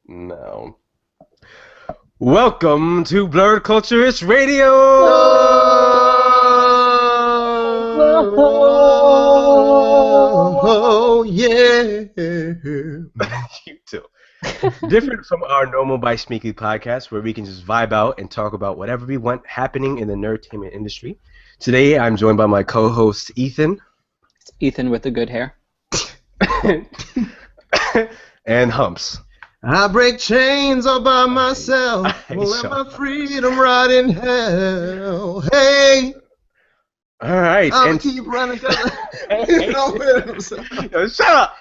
No. Welcome to Blerd Culturist Radio! Oh, yeah. You too. Different from our normal By Smeaky podcast where we can just vibe out and talk about whatever we want happening in the nerdtainment industry. Today I'm joined by my co-host Ethan. It's Ethan with the good hair. And Humps. I break chains all by myself. Won't let my freedom rot in hell. Hey. All right. I'll keep running. Yo, shut up.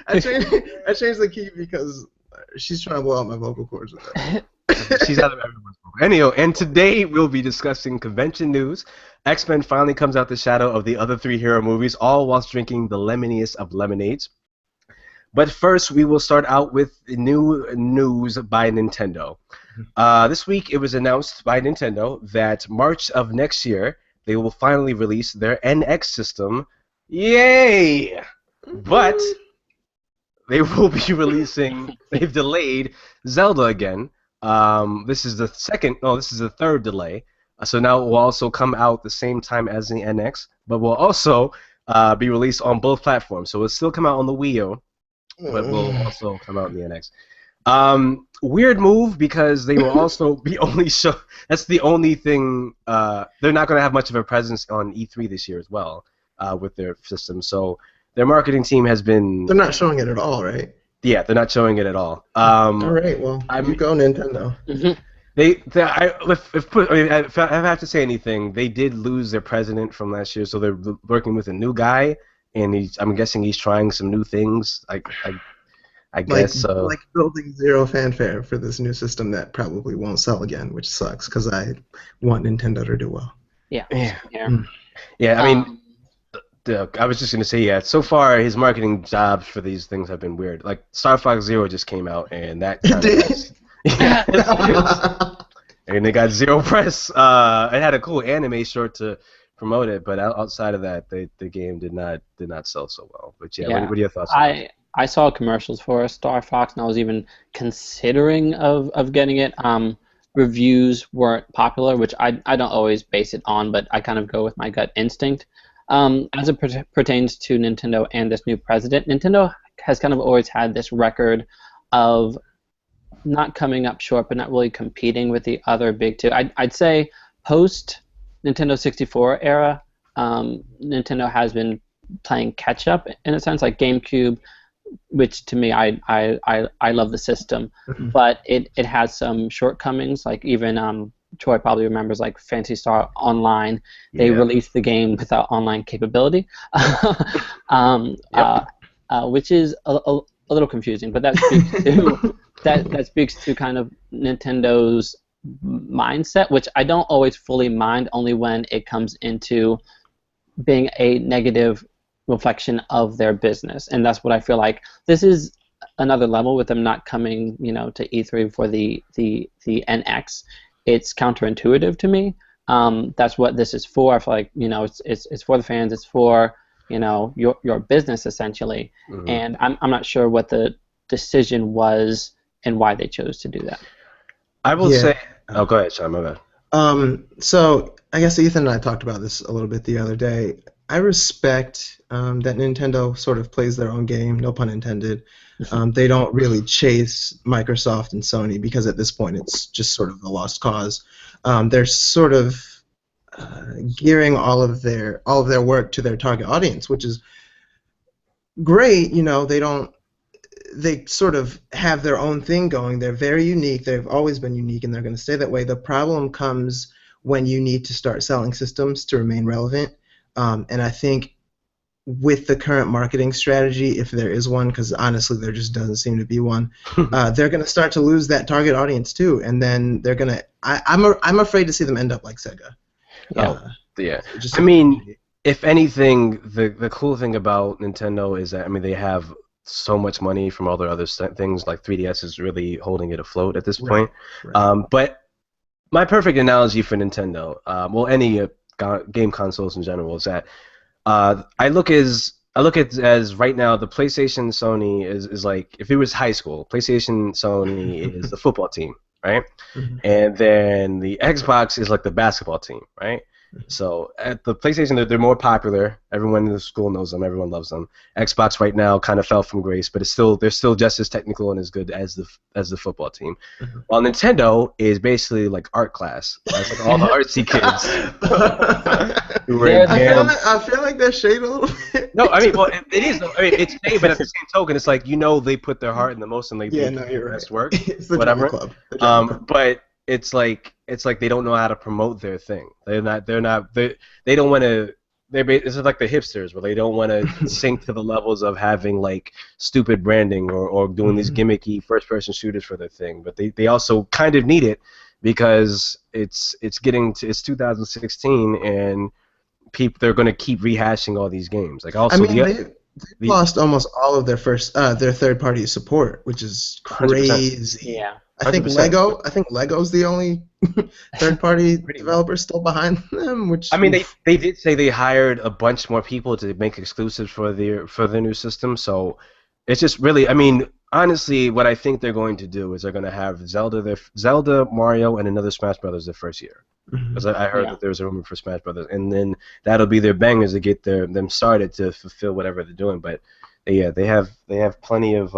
I changed the key because she's trying to blow out my vocal cords with that. She's out of everyone's book. Anyhow, and today we'll be discussing convention news. X-Men finally comes out the shadow of the other three hero movies, all whilst drinking the lemoniest of lemonades. But first, we will start out with new news by Nintendo. This week, it was announced by Nintendo that March of next year, they will finally release their NX system. Yay! But they will be releasing, they've delayed Zelda again. This is the third delay. So now it will also come out the same time as the NX, but will also be released on both platforms. So it'll still come out on the Wii U, but will also come out in the NX. Weird move because they will also be only show. That's the only thing. They're not going to have much of a presence on E3 this year as well with their system. So their marketing team has been. They're not showing it at all, right? Yeah, they're not showing it at all. All right, well, you go Nintendo. If I have to say anything, they did lose their president from last year, so they're working with a new guy. And I'm guessing he's trying some new things. I guess so. Like building zero fanfare for this new system that probably won't sell again, which sucks because I want Nintendo to do well. Yeah. I mean, I was just gonna say, yeah. So far, his marketing jobs for these things have been weird. Like Star Fox Zero just came out, and that kind of and they got zero press. It had a cool anime short to promote it, but outside of that, the game did not sell so well. But yeah. What are your thoughts on that? I saw commercials for Star Fox, and I was even considering of getting it. Reviews weren't popular, which I don't always base it on, but I kind of go with my gut instinct. As it pertains to Nintendo and this new president, Nintendo has kind of always had this record of not coming up short, but not really competing with the other big two. I'd say post Nintendo 64 era, Nintendo has been playing catch up in a sense, like GameCube, which to me I love the system, but it has some shortcomings. Like even Troy probably remembers like Phantasy Star Online. They released the game without online capability, which is a little confusing. But that speaks to that speaks to kind of Nintendo's mindset, which I don't always fully mind, only when it comes into being a negative reflection of their business. And that's what I feel like this is another level with them not coming, to E3 for the NX. It's counterintuitive to me. That's what this is for. I feel like, it's for the fans, it's for, your business essentially. Mm-hmm. And I'm not sure what the decision was and why they chose to do that. I will say. Oh, go ahead, Sean. My bad. So I guess Ethan and I talked about this a little bit the other day. I respect that Nintendo sort of plays their own game, no pun intended. They don't really chase Microsoft and Sony because at this point it's just sort of a lost cause. They're sort of gearing all of their work to their target audience, which is great. They sort of have their own thing going. They're very unique. They've always been unique, and they're going to stay that way. The problem comes when you need to start selling systems to remain relevant. And I think with the current marketing strategy, if there is one, because honestly there just doesn't seem to be one, they're going to start to lose that target audience too, and then they're going to. I'm afraid to see them end up like Sega. I mean, if anything, the cool thing about Nintendo is that they have so much money from all their other things. Like 3DS is really holding it afloat at this point. Right. But my perfect analogy for Nintendo, any game consoles in general, is that I look as I look at it as right now the PlayStation Sony is like if it was high school, PlayStation Sony is the football team, right? Mhm. And then the Xbox is like the basketball team, right? So at the PlayStation, they're more popular. Everyone in the school knows them. Everyone loves them. Xbox right now kind of fell from grace, but they're still just as technical and as good as the football team. Mhm. While Nintendo is basically like art class. That's like all the artsy kids who were in They're the- band. I feel like they're shade a little bit. No, I mean, well, it is. I mean, it's fake, but at the same token, it's like they put their heart in the most and like Yeah, they no, do you're their right. best work, It's the whatever. drama club. The drama club. But it's like they don't know how to promote their thing. They don't want to. It's like the hipsters where they don't want to sink to the levels of having like stupid branding or doing these gimmicky first-person shooters for their thing. But they also kind of need it because it's 2016 and they're going to keep rehashing all these games. Like also I mean, they've lost almost all of their third-party support, which is 100%. crazy. Yeah. I think 100%. Lego's the only third-party developer still behind them. Which I mean, they did say they hired a bunch more people to make exclusives for their new system. So it's just really, I mean, honestly, what I think they're going to do is they're going to have Zelda, Mario, and another Smash Brothers their first year. Because I heard that there was a rumor for Smash Brothers, and then that'll be their bangers to get them started to fulfill whatever they're doing. But yeah, they have plenty of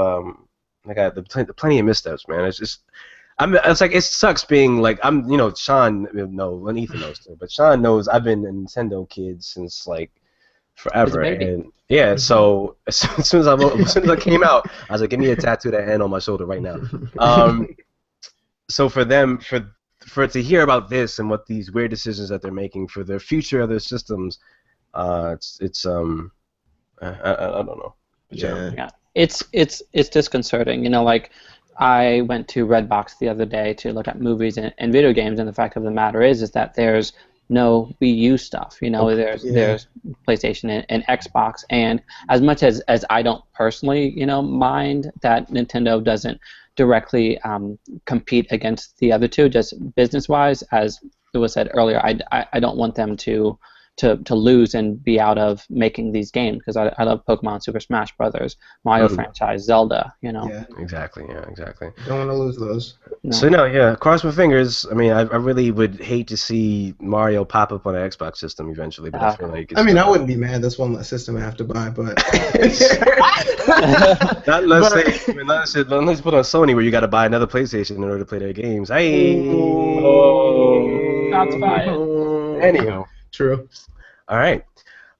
plenty of missteps, man. It's like it sucks being like Sean and Ethan knows too, but Sean knows I've been a Nintendo kid since like forever, and yeah. So as soon as I came out, I was like, give me a tattoo that hand on my shoulder right now. So for it to hear about this and what these weird decisions that they're making for their future of their systems, it's I don't know. yeah. It's disconcerting. You know, like I went to Redbox the other day to look at movies and video games, and the fact of the matter is that there's no Wii U stuff. You know, there's PlayStation and Xbox, and as much as I don't personally, mind that Nintendo doesn't directly compete against the other two, just business-wise, as it was said earlier, I don't want them to lose and be out of making these games because I love Pokemon, Super Smash Brothers, Mario franchise, Zelda. Yeah. Exactly. Don't want to lose those. No. So cross my fingers. I mean, I really would hate to see Mario pop up on an Xbox system eventually, but I feel like I wouldn't be mad. That's one less system I have to buy, but not unless unless put on Sony where you got to buy another PlayStation in order to play their games. Hey, Shots fired. Anyhow, true. all right.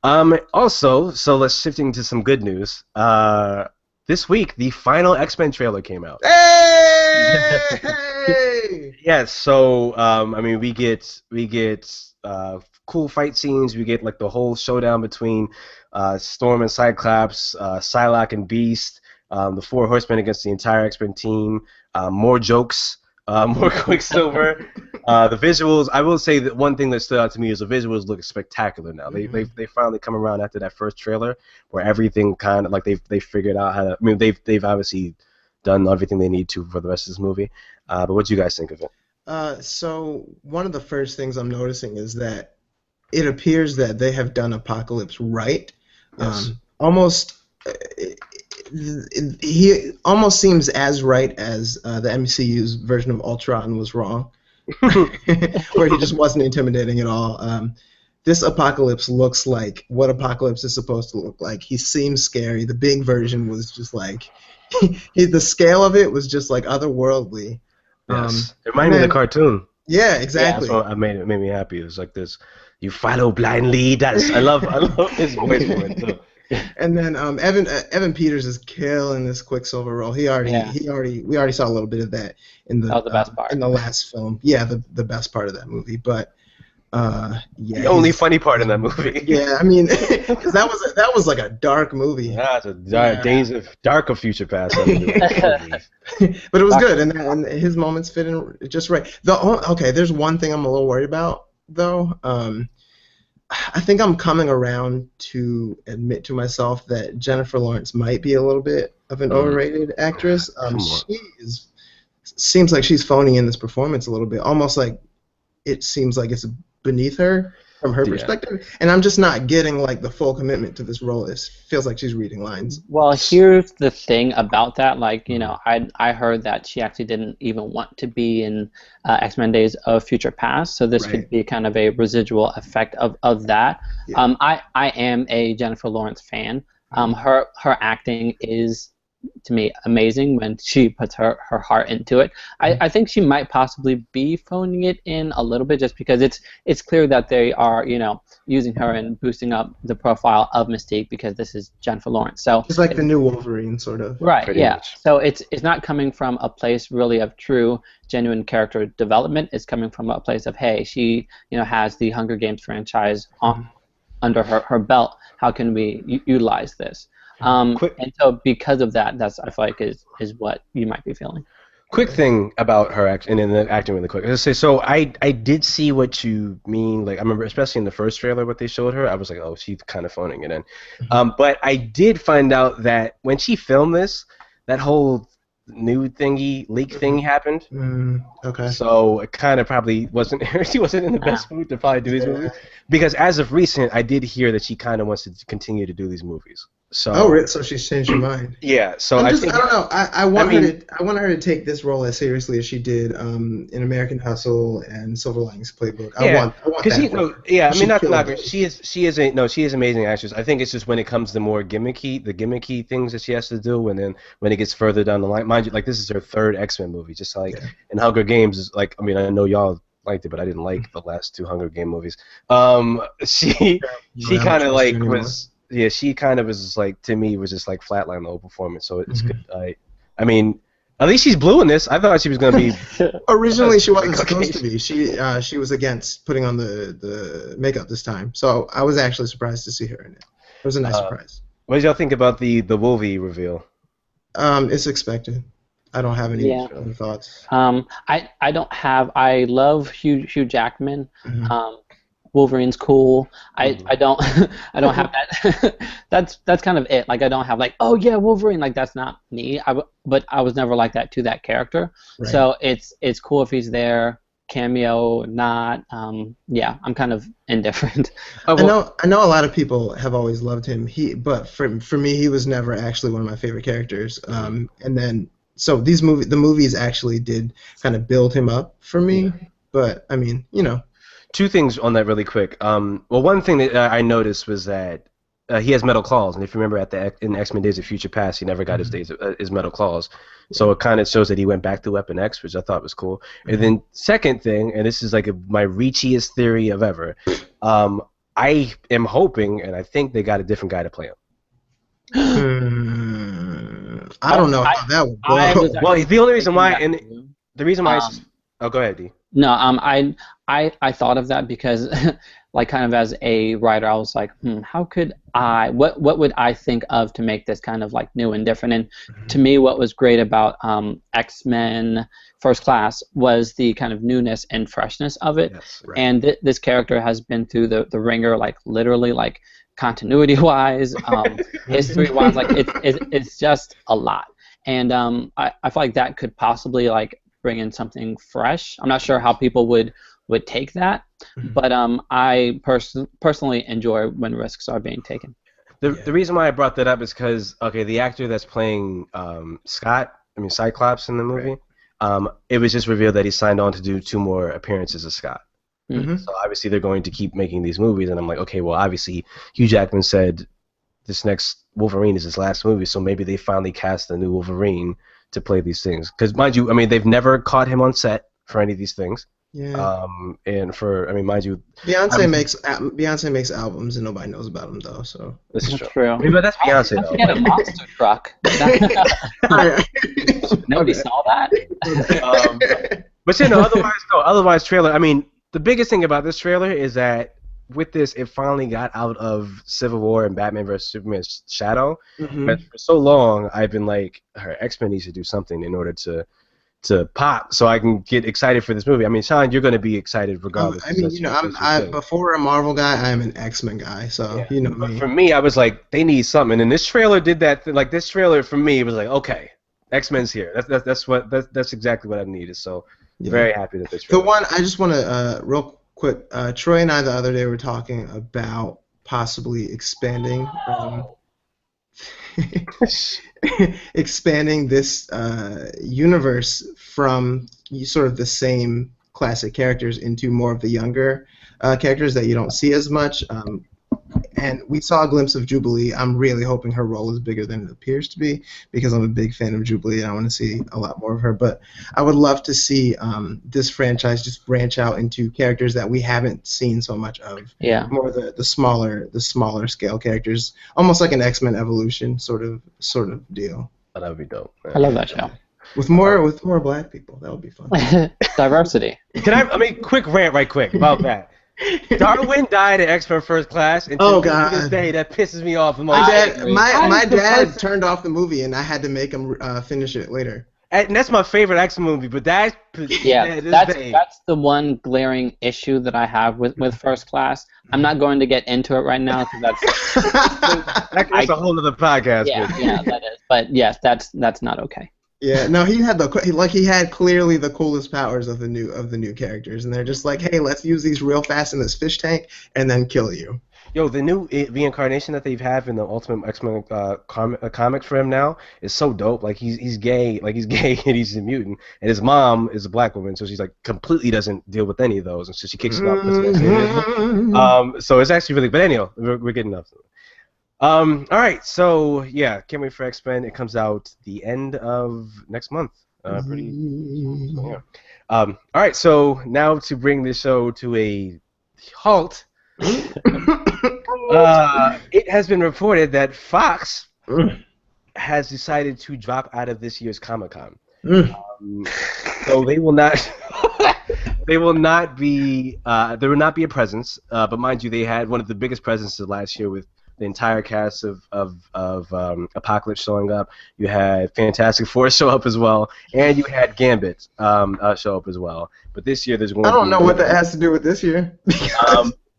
Also, so let's shifting to some good news. This week, the final X-Men trailer came out. Hey! Yes. So, we get cool fight scenes. We get like the whole showdown between Storm and Cyclops, Psylocke and Beast, the Four Horsemen against the entire X-Men team. More jokes. More Quicksilver. The visuals, I will say that one thing that stood out to me is the visuals look spectacular now. They finally come around after that first trailer where everything kind of like they figured out how to. I mean, they've obviously done everything they need to for the rest of this movie. But what do you guys think of it? So one of the first things I'm noticing is that it appears that they have done Apocalypse right. Yes. He almost seems as right as the MCU's version of Ultron was wrong, where he just wasn't intimidating at all. This Apocalypse looks like what Apocalypse is supposed to look like. He seems scary. The big version was just like the scale of it was just like otherworldly. Yes. It reminded me of the cartoon. Yeah, exactly. Yeah, that's what it made me happy. It was like this. You follow blindly. I love his voice for it too. And then Evan Peters is killing this Quicksilver role. We already saw a little bit of that in the best part. in the last film. Yeah, the best part of that movie. But the only funny part in that movie. Yeah, I mean, because that was like a dark movie. Yeah, it's a days of dark of future past. But it was good, and his moments fit in just right. There's one thing I'm a little worried about though. I think I'm coming around to admit to myself that Jennifer Lawrence might be a little bit of an overrated actress. Seems like she's phoning in this performance a little bit, almost like it seems like it's beneath her. from her Yeah. perspective, and I'm just not getting like the full commitment to this role. It feels like she's reading lines. Well, here's the thing about that. Like, Mhm. I heard that she actually didn't even want to be in X-Men Days of Future Past, so this Right. could be kind of a residual effect of that. Yeah. I am a Jennifer Lawrence fan. Her acting is, to me, amazing when she puts her heart into it. I think she might possibly be phoning it in a little bit just because it's clear that they are, using her and boosting up the profile of Mystique because this is Jennifer Lawrence. So She's like the new Wolverine, sort of. right, Pretty yeah. much. So it's not coming from a place really of true, genuine character development. It's coming from a place of, hey, she has the Hunger Games franchise under her belt. How can we utilize this? Quick And so because of that, that's, I feel like, is what you might be feeling. quick thing about her act and then the acting really quick. Let's say so I did see what you mean. Like I remember, especially in the first trailer, what they showed her. I was like, oh, she's kind of phoning it in. But I did find out that when she filmed this, that whole new thingy leak thing happened. Okay. So it kind of probably wasn't. She wasn't in the best mood to probably do these movies because as of recent, I did hear that she kind of wants to continue to do these movies. So Oh, really? So she's changed her mind. yeah. So I think don't know. I want her to take this role as seriously as she did in American Hustle and Silver Linings Playbook. I want that. I mean, not to killed knock her. those. She is an amazing actress. I think it's just when it comes to more gimmicky things that she has to do, and then when it gets further down the line, mind you, like this is her third X-Men movie. Just like in Hunger Games is like, I mean, I know y'all liked it, but I didn't like the last two Hunger Game movies. She kind of like was. Yeah, she kind of was just like, to me, was just like flatline the whole performance. So it's good. I mean, at least she's blue in this. I thought she was gonna be. Originally, she wasn't supposed to be. She was against putting on the makeup this time. So I was actually surprised to see her in it. It was a nice surprise. What did y'all think about the Wolvie reveal? It's expected. I don't have any other thoughts. I don't have. I love Hugh Jackman. Wolverine's cool. I don't I don't have that. that's kind of it. Like I don't have like, oh yeah, Wolverine. Like that's not me. But I was never like that to that character. Right. So it's cool if he's there. Cameo, not. Yeah, I'm kind of indifferent. I know a lot of people have always loved him. But for me, he was never actually one of my favorite characters. And then so the movies actually did kind of build him up for me. Yeah. But I mean, Two things on that really quick. Well, one thing that I noticed was that he has metal claws, and if you remember in X-Men Days of Future Past, he never got his metal claws. So it kind of shows that he went back to Weapon X, which I thought was cool. And then second thing, and this is like my reachiest theory of ever, I am hoping, and I think they got a different guy to play him. I don't know how that would go. Well, the only reason why, and the reason why, oh, go ahead, D. No, I thought of that because, like, kind of as a writer, I was like, how could what would I think of to make this kind of like new and different? And to me, what was great about X-Men First Class was the kind of newness and freshness of it. Yes, right. And this character has been through the ringer, like literally, like continuity-wise, history-wise, like it's just a lot. And I feel like that could possibly like bring in something fresh. I'm not sure how people would take that, but I personally enjoy when risks are being taken. The reason why I brought that up is because the actor that's playing Cyclops in the movie, it was just revealed that he signed on to do 2 more appearances as Scott. So obviously they're going to keep making these movies, and I'm like, okay, well obviously Hugh Jackman said this next Wolverine is his last movie, so maybe they finally cast a new Wolverine to play these things. Because mind you, I mean, they've never caught him on set for any of these things. Yeah. And mind you, Beyonce makes albums and nobody knows about them though. So this is true. I mean, but that's Beyonce though. Get a monster truck. Nobody saw that. But otherwise, trailer. I mean, the biggest thing about this trailer is that with this, it finally got out of Civil War and Batman vs Superman's shadow. But for so long, I've been like, X-Men needs to do something in order to pop, so I can get excited for this movie. I mean, Sean, you're going to be excited regardless. I mean, before a Marvel guy, I'm an X-Men guy, so you know me. But for me, I was like, they need something, and this trailer did that. Like this trailer for me was like, okay, X-Men's here. That's exactly what I needed. So very happy that this trailer. The one I just want to real quick. Troy and I the other day were talking about possibly expanding expanding this universe from sort of the same classic characters into more of the younger characters that you don't see as much. And we saw a glimpse of Jubilee. I'm really hoping her role is bigger than it appears to be because I'm a big fan of Jubilee and I want to see a lot more of her. But I would love to see this franchise just branch out into characters that we haven't seen so much of. Yeah. More the smaller scale characters, almost like an X-Men Evolution sort of deal. Oh, that would be dope. I love that show. With more black people, that would be fun. Diversity. I mean, quick rant right quick about that. Darwin died in X-Men First Class, and Oh, to God. this day, that pisses me off the My most. dad, agree. my the dad first- turned off the movie, and I had to make him finish it later. And that's my favorite X-Men movie, but that Yeah, this that's day, the one glaring issue that I have with First Class. I'm not going to get into it right now because that's a whole other podcast. but- yeah, that is. But yes, that's not okay. Yeah, no, he had clearly the coolest powers of the new characters, and they're just like, hey, let's use these real fast in this fish tank, and then kill you. Yo, the new reincarnation that they've had in the Ultimate X-Men comics for him now is so dope. Like he's gay, and he's a mutant, and his mom is a black woman, so she's like completely doesn't deal with any of those, and so she kicks him out. So it's actually really. But anyhow, we're getting up. All right, so yeah, can't wait for X-Men. It comes out the end of next month. Pretty. So, yeah. All right, so now to bring this show to a halt. It has been reported that Fox has decided to drop out of this year's Comic-Con. So they will not. They will not be. There will not be a presence. But mind you, they had one of the biggest presences last year with the entire cast of Apocalypse showing up. You had Fantastic Four show up as well, and you had Gambit show up as well. But this year, there's going. I don't know what that has to do with this year.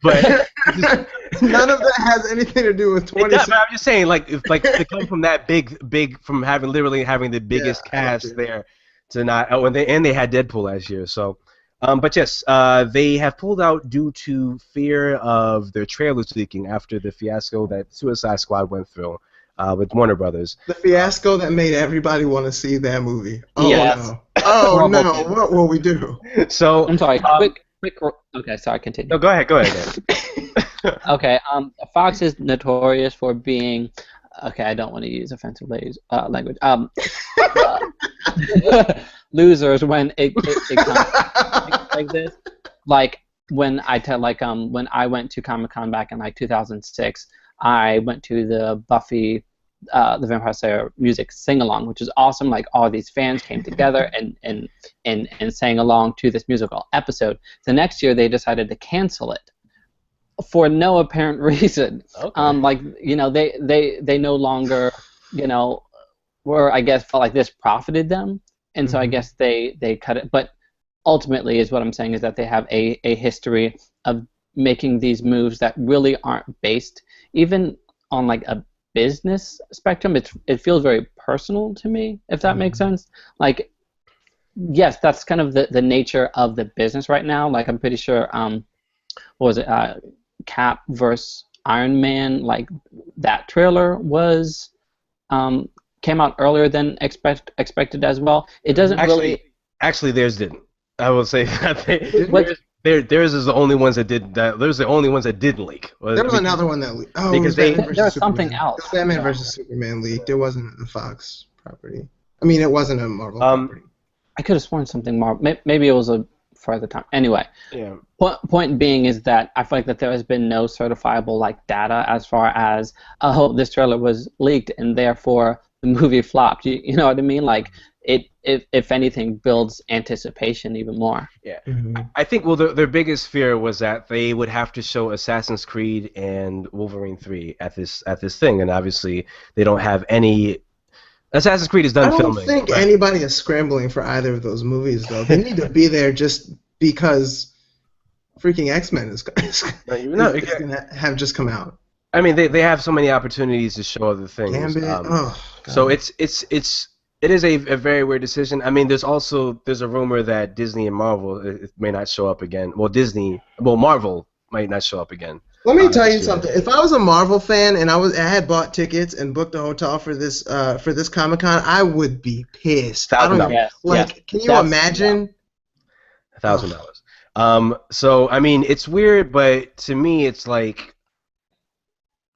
But None of that has anything to do with 20. I'm just saying, like, if like to come from that big from having the biggest cast there to not. Oh, and they had Deadpool last year, so. But yes, they have pulled out due to fear of their trailers leaking after the fiasco that Suicide Squad went through with Warner Brothers. The fiasco that made everybody want to see that movie. Oh Yes. no! Oh no! What will we do? So I'm sorry. Quick. Okay, sorry. Continue. No, go ahead. Okay. Fox is notorious for being. Okay, I don't want to use offensive language. Losers when it comes like this. Like when I went to Comic-Con back in like 2006, I went to the Buffy the Vampire Slayer music sing-along, which is awesome. Like all these fans came together and sang along to this musical episode. The next year they decided to cancel it for no apparent reason. Okay. Like, you know, they no longer, you know, were, I guess, felt like this profited them, and so I guess they cut it. But ultimately, is what I'm saying is that they have a history of making these moves that really aren't based even on like a business spectrum. It feels very personal to me, if that makes sense. Like, yes, that's kind of the nature of the business right now. Like, I'm pretty sure, what was it, Cap versus Iron Man, like that trailer was came out earlier than expected as well. It doesn't actually theirs didn't. I will say that theirs is the only ones that did that. Those are the only ones that didn't leak. There was another one that leaked. Oh, because there was something else. It was Batman versus Superman leaked. It wasn't a Fox property. I mean, it wasn't a Marvel property. I could have sworn something more. Maybe it was a further time. Anyway, yeah. Point being is that I feel like that there has been no certifiable like data as far as this trailer was leaked and therefore the movie flopped. You know what I mean? Like it, if anything, builds anticipation even more. Yeah, I think their biggest fear was that they would have to show Assassin's Creed and Wolverine 3 at this thing, and obviously they don't have any. Assassin's Creed is done filming. I don't think anybody is scrambling for either of those movies, though. They need to be there just because freaking X-Men is going to have just come out. I mean, they have so many opportunities to show other things. Gambit. So it's It is a very weird decision. I mean, there's a rumor that Disney and Marvel it may not show up again. Well, Marvel might not show up again Let me tell you this year. something. If I was a Marvel fan and I had bought tickets and booked a hotel for this Comic-Con, I would be pissed. I don't even, $1,000. Yes, yes. can you That's, imagine? $1,000. So I mean, it's weird, but to me, it's like,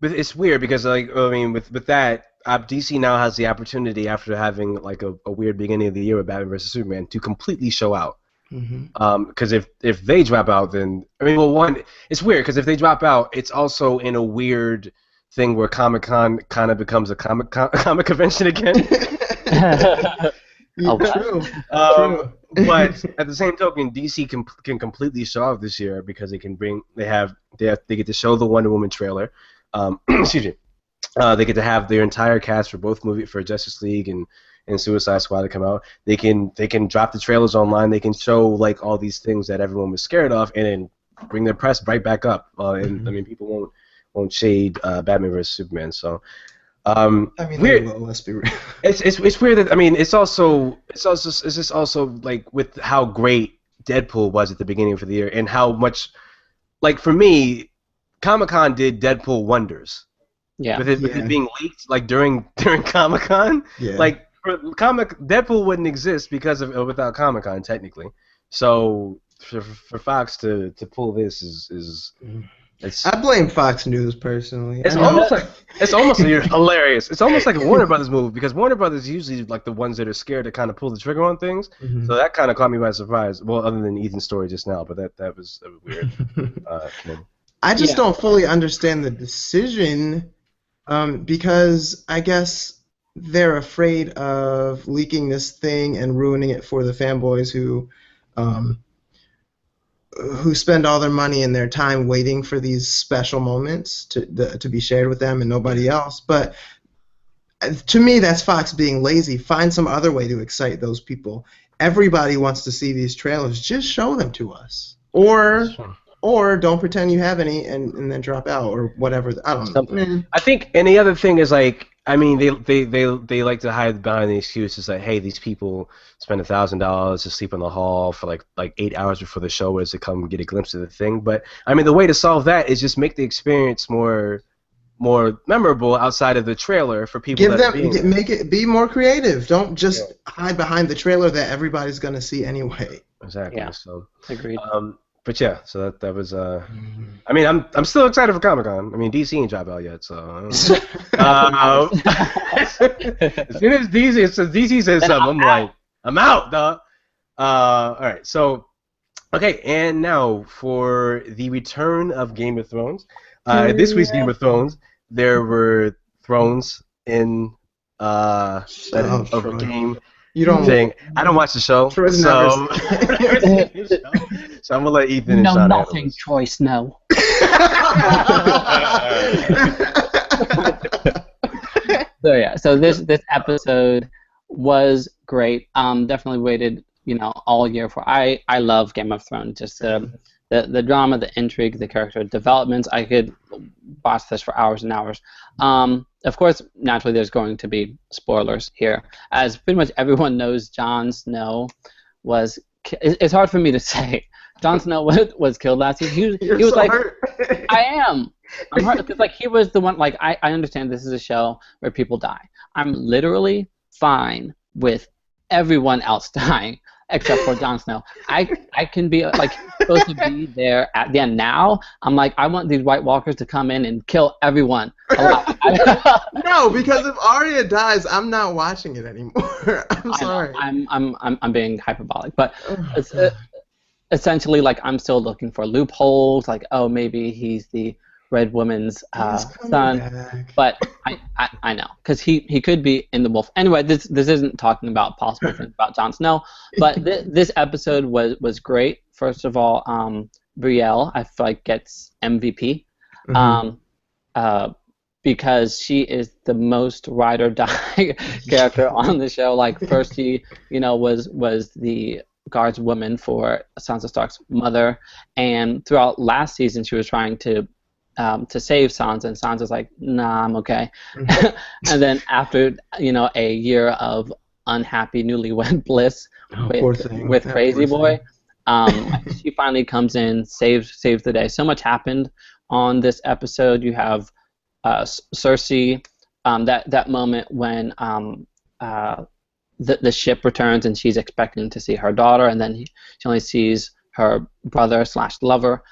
but it's weird because like I mean, with that, DC now has the opportunity after having like a weird beginning of the year with Batman versus Superman to completely show out. Hmm. Because if they drop out, then I mean, well, one, it's weird because if they drop out, it's also in a weird thing where Comic Con kind of becomes a comic convention again. Oh, True. Um, True. but at the same token, DC can completely show off this year because they get to show the Wonder Woman trailer. Excuse me. They get to have their entire cast for both for Justice League and Suicide Squad to come out. They can drop the trailers online. They can show like all these things that everyone was scared of, and then bring their press right back up. And I mean, people won't shade Batman vs Superman. So I mean, weird. well, let's be real. It's weird that I mean it's just also like with how great Deadpool was at the beginning of the year and how much like for me Comic-Con did Deadpool wonders yeah. with it being leaked like during Comic-Con Yeah. like Deadpool wouldn't exist because of without Comic-Con technically, so for Fox to pull this is it's I blame Fox News personally. It's I know- almost hilarious. It's almost like a Warner Brothers move because Warner Brothers is usually like the ones that are scared to kind of pull the trigger on things. Mhm. So that kind of caught me by surprise. Well, other than Ethan's story just now, but that was weird. I just Yeah. don't fully understand the decision because I guess they're afraid of leaking this thing and ruining it for the fanboys who spend all their money and their time waiting for these special moments to be shared with them and nobody else. But to me, that's Fox being lazy. Find some other way to excite those people. Everybody wants to see these trailers. Just show them to us. Or don't pretend you have any and then drop out or whatever. I don't know. Man. I think, and the other thing is like, I mean, they like to hide behind the excuses like, hey, these people spend $1,000 to sleep in the hall for like 8 hours before the show is to come get a glimpse of the thing. But I mean, the way to solve that is just make the experience more memorable outside of the trailer for people. Make it be more creative. Don't just hide behind the trailer that everybody's gonna see anyway. Exactly. Yeah. So. Agreed. But yeah, so that was I mean, I'm still excited for Comic-Con. I mean, DC ain't dropped out yet, so. As soon as DC says something, I'm like, I'm out, dog. All right, so okay, and now for the return of Game of Thrones. This week's Game of Thrones, there were thrones in a game. You don't thing. I don't watch the show, so so I'm gonna let Ethan and No, Sean handle nothing this. choice, no. So yeah, so this episode was great. Definitely waited, all year for. I love Game of Thrones. Just the drama, the intrigue, the character developments. I could watch this for hours and hours. Of course, naturally, there's going to be spoilers here, as pretty much everyone knows. Jon Snow was. It's hard for me to say. Jon Snow was killed last season. He was so like, hurt. I am. I'm hurt because he was the one. Like I understand this is a show where people die. I'm literally fine with everyone else dying except for Jon Snow. I can be supposed to be there at the end. Now I'm like, I want these White Walkers to come in and kill everyone alive. No, because if Arya dies, I'm not watching it anymore. I'm sorry. I'm being hyperbolic, but it's essentially I'm still looking for loopholes. Oh, maybe he's the Red Woman's son, back. but I know because he could be in the Wolf. Anyway, this isn't talking about possible things about Jon Snow, but this episode was great. First of all, Brielle I feel like gets MVP, because she is the most ride or die character on the show. First she was the guardswoman for Sansa Stark's mother, and throughout last season she was trying to save Sansa, and Sansa's like, nah, I'm okay. And then after a year of unhappy newlywed bliss Oh, poor thing. with That Crazy poor Boy. thing. She finally comes in, saves the day. So much happened on this episode. You have Cersei, that moment when the ship returns and she's expecting to see her daughter, and then she only sees her brother slash lover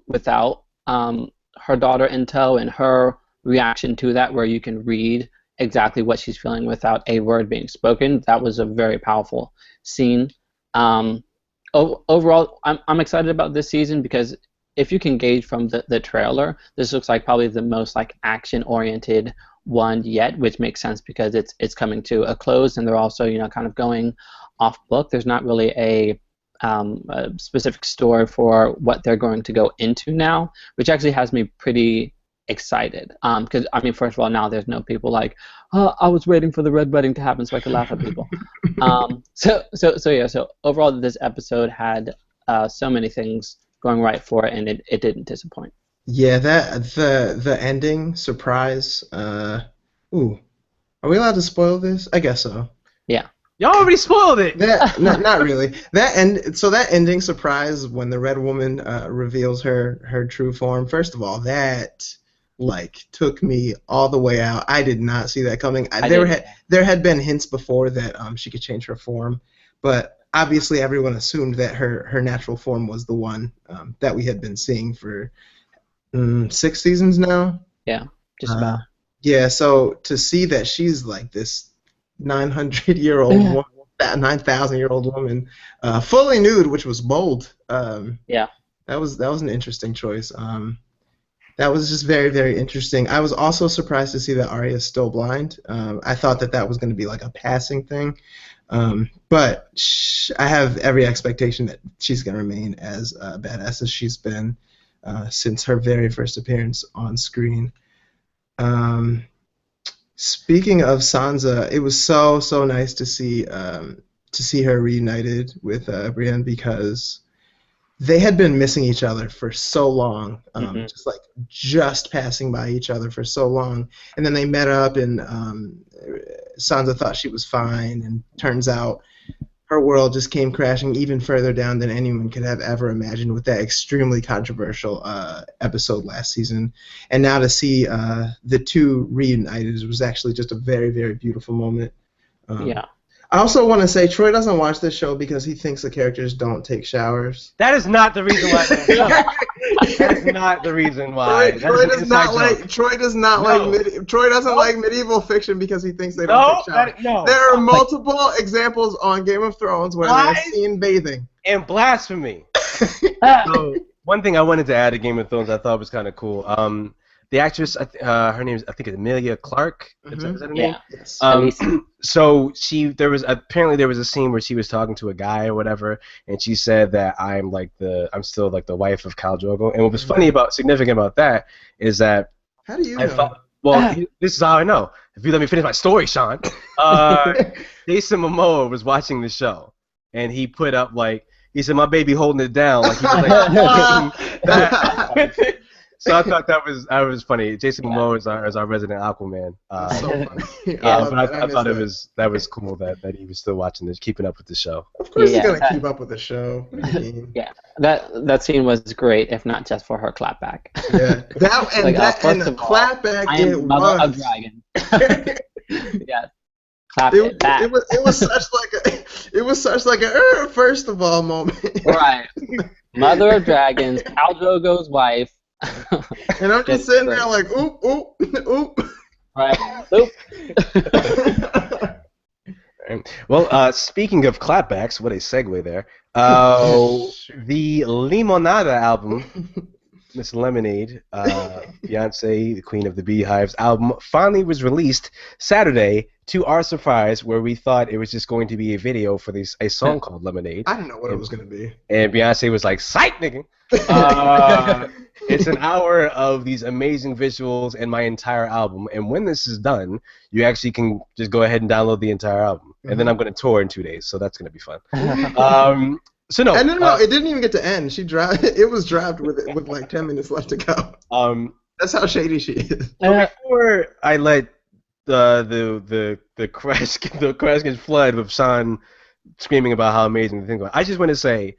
without her daughter in tow, and her reaction to that, where you can read exactly what she's feeling without a word being spoken. That was a very powerful scene. Overall, I'm excited about this season because if you can gauge from the trailer, this looks like probably the most like action-oriented one yet, which makes sense because it's coming to a close, and they're also kind of going off book. There's not really a specific story for what they're going to go into now, which actually has me pretty excited. Because I mean, first of all, now there's no people like, oh, I was waiting for the red wedding to happen so I could laugh at people. So overall, this episode had so many things going right for it, and it didn't disappoint. Yeah, the ending surprise. Ooh, are we allowed to spoil this? I guess so. Yeah. Y'all already spoiled it. Not really. That ending surprise when the Red Woman reveals her true form. First of all, that took me all the way out. I did not see that coming. There had been hints before that she could change her form, but obviously everyone assumed that her natural form was the one that we had been seeing for 6 seasons now. Yeah, just about. Yeah, so to see that she's like this 900-year-old woman, 9,000-year-old woman, fully nude, which was bold. Yeah, that was an interesting choice. That was just very, very interesting. I was also surprised to see that Arya is still blind. I thought that was going to be like a passing thing, but I have every expectation that she's going to remain as badass as she's been since her very first appearance on screen. Speaking of Sansa, it was so nice to see her reunited with Brienne, because they had been missing each other for so long, just passing by each other for so long, and then they met up, and Sansa thought she was fine, and turns out her world just came crashing even further down than anyone could have ever imagined with that extremely controversial episode last season. And now to see the two reunited was actually just a very, very beautiful moment. Yeah. I also want to say Troy doesn't watch this show because he thinks the characters don't take showers. That is not the reason why. That is not the reason why. Troy doesn't like medieval fiction because he thinks they don't take showers. There are multiple examples on Game of Thrones where they're seen bathing. And blasphemy. So, one thing I wanted to add to Game of Thrones I thought was kind of cool. The actress, her name is, I think, Emilia Clarke. Is that her name? Yes. So there was a scene where she was talking to a guy or whatever, and she said that I'm still like the wife of Khal Drogo. And what was significant about that is that how do you know? This is how I know. If you let me finish my story, Sean. Jason Momoa was watching the show, and he put up he said, "My baby holding it down," like he was that. So I thought that was funny. Jason Momoa is our resident Aquaman. So funny. But I thought that was cool that he was still watching this, keeping up with the show. Of course, he's gonna keep up with the show. Yeah, that scene was great, if not just for her clapback. Yeah, the clapback. I am mother of dragon. Yeah. It was such like a first of all moment. Right. Mother of dragons, Khal Drogo's wife. And I'm just sitting there like, oop, oop, oop. Right. Oop. Well, speaking of clapbacks, what a segue there. The Limonada album, Miss Lemonade, Beyonce, the Queen of the Beehive's album, finally was released Saturday, to our surprise, where we thought it was just going to be a video for a song called Lemonade. I didn't know what it was going to be. And Beyonce was like, "Psych, nigga." It's an hour of these amazing visuals and my entire album. And when this is done, you actually can just go ahead and download the entire album. And then I'm going to tour in 2 days, so that's going to be fun. So no. And no, it didn't even get to end. It was dropped with like 10 minutes left to go. That's how shady she is. So before I let the crash the crash gets flood with Sean screaming about how amazing the thing was. I just want to say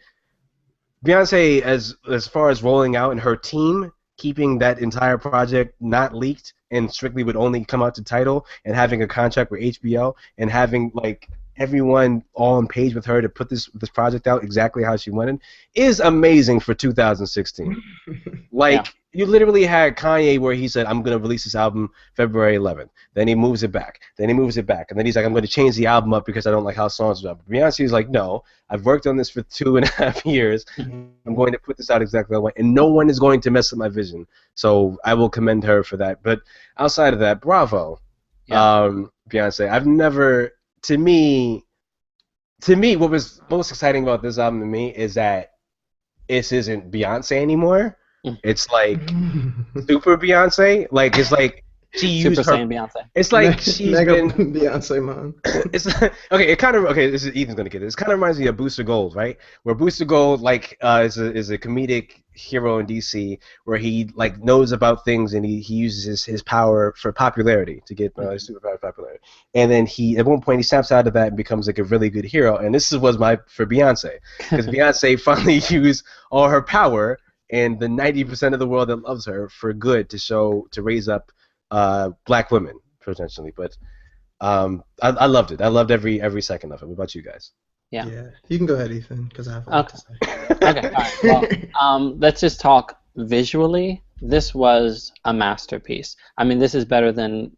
Beyonce, as far as rolling out and her team keeping that entire project not leaked and strictly would only come out to title and having a contract with HBO and having like everyone all on page with her to put this project out exactly how she wanted is amazing for 2016. Yeah. Like you literally had Kanye where he said, "I'm gonna release this album February 11th." Then he moves it back. Then he moves it back, and then he's like, "I'm gonna change the album up because I don't like how songs are." Beyonce is like, "No, I've worked on this for 2.5 years. I'm going to put this out exactly how I want, and no one is going to mess up my vision." So I will commend her for that. But outside of that, bravo, Yeah. Beyonce. I've never, to me, what was most exciting about this album to me is that this isn't Beyonce anymore. Mm. It's like super Beyonce. Like it's like she Super used her. Saiyan Beyonce. It's like she's Mega been. Beyonce mom. It's okay. It kind of okay. This is Ethan's gonna get this. It kind of reminds me of Booster Gold, right? Where Booster Gold like is a comedic hero in DC where he like knows about things and he uses his power for popularity to get superpower popularity. And then he at one point he snaps out of that and becomes like a really good hero. And this was my for Beyonce because Beyonce finally used all her power and the 90% of the world that loves her for good to raise up black women potentially. But I loved it. I loved every second of it. What about you guys? Yeah. Yeah. You can go ahead, Ethan, because I have a lot to say. Okay. All right. Well, let's just talk visually. This was a masterpiece. I mean, this is better than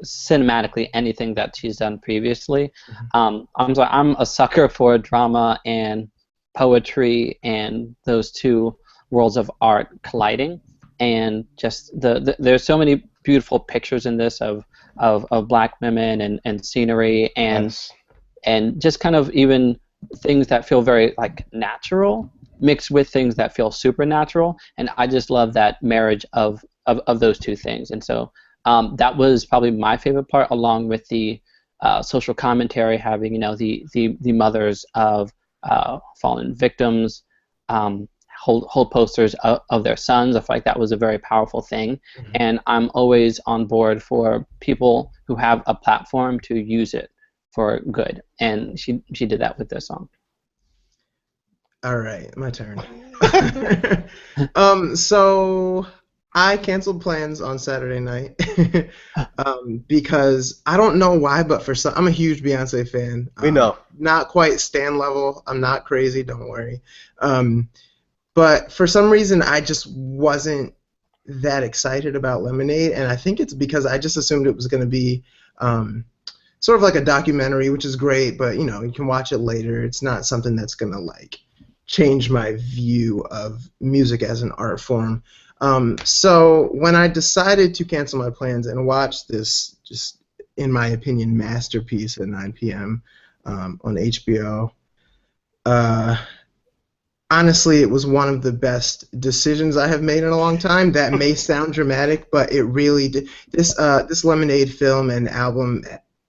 cinematically anything that she's done previously. I'm a sucker for drama and poetry and those two worlds of art colliding, and just there's so many beautiful pictures in this of black women and scenery and Yes. and just kind of even things that feel very like natural mixed with things that feel supernatural, and I just love that marriage of those two things. And so that was probably my favorite part, along with the social commentary, having the mothers of fallen victims hold posters of their sons. I feel like that was a very powerful thing, and I'm always on board for people who have a platform to use it for good, and she did that with this song. All right, my turn. So I canceled plans on Saturday night because I don't know why, but I'm a huge Beyonce fan. We know. Not quite Stan level. I'm not crazy. Don't worry. But for some reason, I just wasn't that excited about Lemonade, and I think it's because I just assumed it was going to be sort of like a documentary, which is great, but you can watch it later. It's not something that's going to like change my view of music as an art form. So when I decided to cancel my plans and watch this, just in my opinion, masterpiece at 9 p.m. On HBO, honestly, it was one of the best decisions I have made in a long time. That may sound dramatic, but it really did. This Lemonade film and album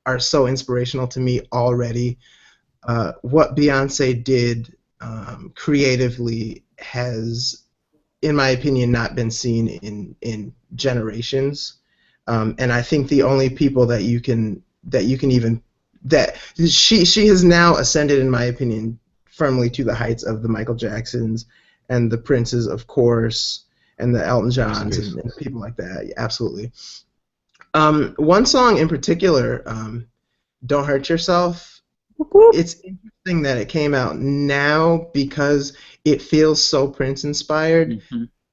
are so inspirational to me already. What Beyonce did creatively has, in my opinion, not been seen in generations. And I think the only people that she has now ascended, in my opinion, firmly to the heights of the Michael Jacksons and the Princes, of course, and the Elton Johns and people like that. Yeah, absolutely. One song in particular, "Don't Hurt Yourself." It's interesting that it came out now because it feels so Prince-inspired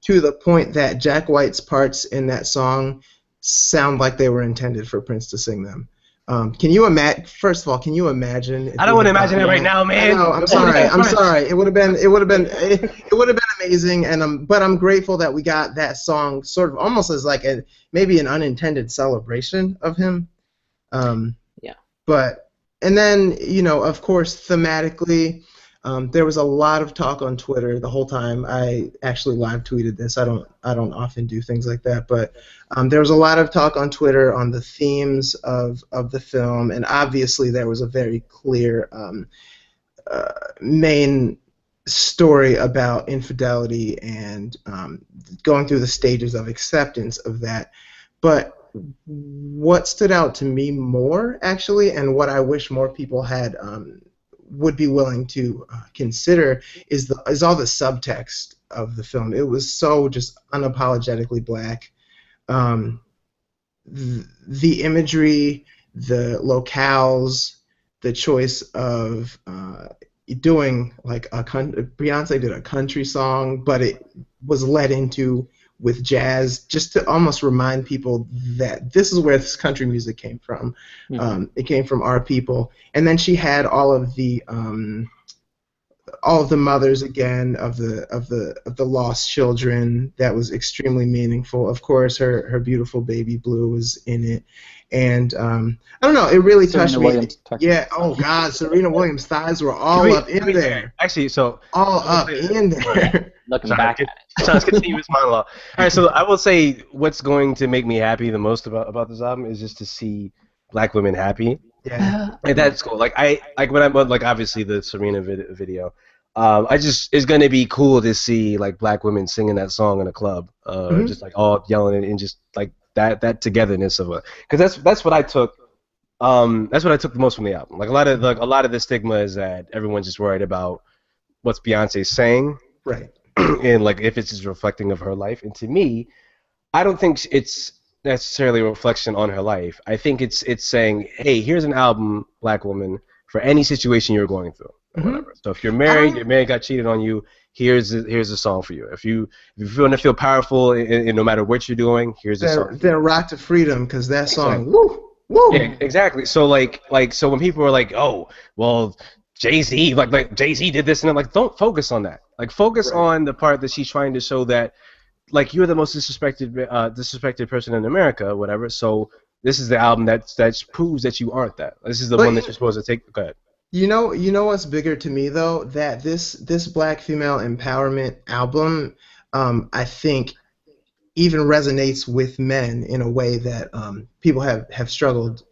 to the point that Jack White's parts in that song sound like they were intended for Prince to sing them. Can you imagine? First of all, can you imagine? I don't want to imagine it right now, man. No, I'm sorry. I'm sorry. It would have been amazing, and but I'm grateful that we got that song sort of almost as like maybe an unintended celebration of him. Yeah. But and then of course, thematically, there was a lot of talk on Twitter the whole time. I actually live tweeted this. I don't often do things like that, but there was a lot of talk on Twitter on the themes of the film, and obviously there was a very clear main story about infidelity and going through the stages of acceptance of that. But what stood out to me more, actually, and what I wish more people had would be willing to consider is all the subtext of the film. It was so just unapologetically black. Um, the imagery, the locales, the choice of doing like Beyonce did a country song, but it was led into with jazz, just to almost remind people that this is where this country music came from. It came from our people, and then she had all of the mothers again of the lost children. That was extremely meaningful. Of course, her beautiful baby Blue was in it, and I don't know, it really touched Serena me. Williams. Yeah. Oh God, Serena Williams' thighs were all up in there, Actually, so all I will up say in there. Looking Sorry, back at it. let's continue this monologue. All right, so I will say what's going to make me happy the most about this album is just to see black women happy. Yeah. And that's cool. Like I like when I like obviously the Serena video. I just it's gonna be cool to see like black women singing that song in a club, just like all yelling and just like that togetherness of a because that's what I took. That's what I took the most from the album. Like a lot of the stigma is that everyone's just worried about what's Beyonce saying, Right. and like if it's just reflecting of her life. And to me, I don't think it's necessarily a reflection on her life. I think it's saying, hey, here's an album, black woman, for any situation you're going through, or whatever. So if you're married, your man got cheated on you, here's a song for you. If you want to feel powerful, in no matter what you're doing, here's a song. Then Rock to Freedom, because that song, Exactly. woo, woo. Yeah, exactly. So so when people are like, oh, well, Jay-Z, like Jay-Z did this, and I'm like, don't focus on that. Like focus on the part that she's trying to show that like you're the most disrespected person in America, whatever. So this is the album that proves that you aren't that. This is the one that you're supposed to take. Go ahead. You know what's bigger to me though? That this black female empowerment album, I think, even resonates with men in a way that people have struggled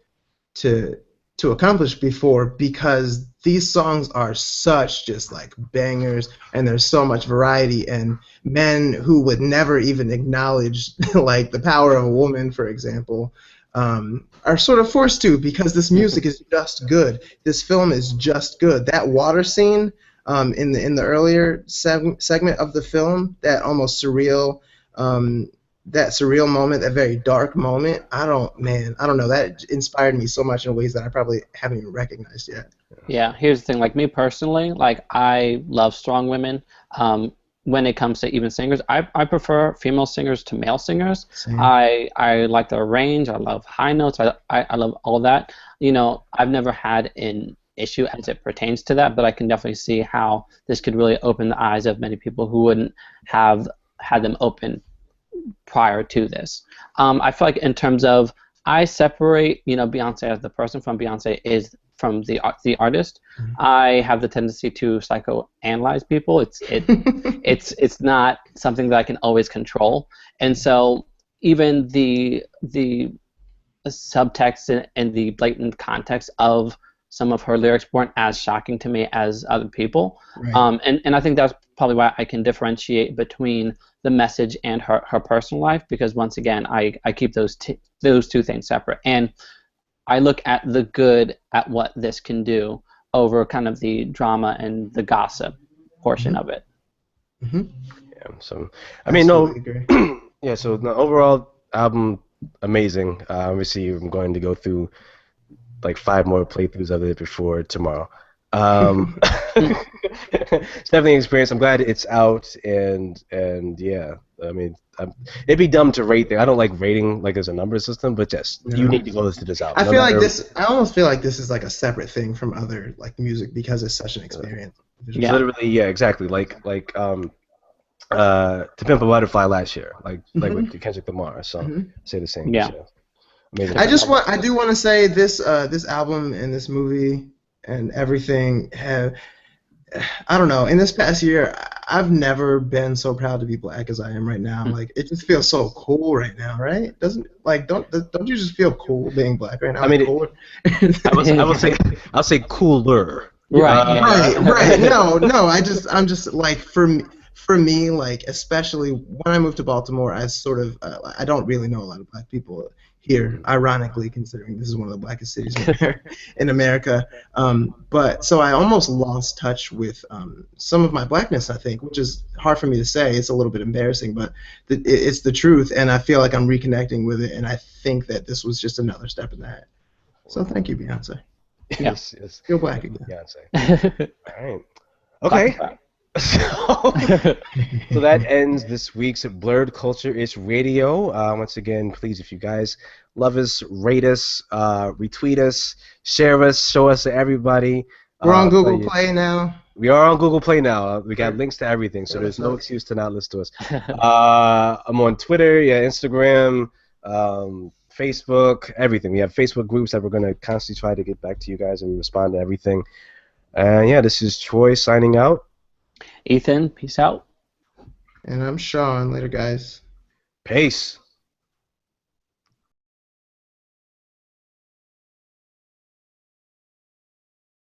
to accomplish before, because these songs are such just like bangers, and there's so much variety, and men who would never even acknowledge like the power of a woman, for example, are sort of forced to, because this music is just good. This film is just good. That water scene in the earlier segment of the film, that almost surreal that surreal moment, that very dark moment, I don't know, that inspired me so much in ways that I probably haven't even recognized yet. Yeah, here's the thing. Like me personally, like I love strong women. When it comes to even singers, I prefer female singers to male singers. Same. I like their range. I love high notes. I love all that. You know, I've never had an issue as it pertains to that, but I can definitely see how this could really open the eyes of many people who wouldn't have had them open prior to this. I feel like in terms of, I separate, you know, Beyonce as the person from Beyonce is from the artist. I have the tendency to psychoanalyze people. It's not something that I can always control, and so even the subtext and the blatant context of some of her lyrics weren't as shocking to me as other people. Right. And I think that's probably why I can differentiate between the message and her personal life, because once again, I keep those two things separate. And I look at the good at what this can do over kind of the drama and the gossip portion of it. Mm-hmm. Yeah. So I mean, Absolutely agree. yeah. So the overall album, amazing. Obviously, I'm going to go through like 5 more playthroughs of it before tomorrow. It's definitely an experience. I'm glad it's out, and yeah, I mean, it'd be dumb to rate there. I don't like rating like as a number system, but just you need to go listen to this album. I almost feel like this is like a separate thing from other like music, because it's such an experience. Yeah. Literally, yeah, exactly. Like To Pimp a Butterfly last year, like with Kendrick Lamar. So say the same. Yeah. So, amazing. I do want to say this album and this movie and everything have, I don't know, in this past year, I've never been so proud to be black as I am right now. Like, it just feels so cool right now, right? Don't you just feel cool being black right now? I mean, cool? I'll say cooler. Right. Right. No. I'm just like, for me, like, especially when I moved to Baltimore, I sort of I don't really know a lot of black people here, ironically, considering this is one of the blackest cities in America. But so I almost lost touch with some of my blackness, I think, which is hard for me to say. It's a little bit embarrassing, but it's the truth, and I feel like I'm reconnecting with it, and I think that this was just another step in that. So thank you, Beyonce. Yes, yes. Feel black again. Beyonce. All right. Okay. So that ends this week's Blerd Culture-ish Radio. Once again, please, if you guys love us, rate us, retweet us, share us, show us to everybody. We're on Google Play now. We are on Google Play now. We got links to everything, so there's no excuse to not listen to us. I'm on Twitter, Instagram, Facebook, everything. We have Facebook groups that we're going to constantly try to get back to you guys and respond to everything. And yeah, this is Troy signing out. Ethan, peace out. And I'm Sean. Later, guys. Peace.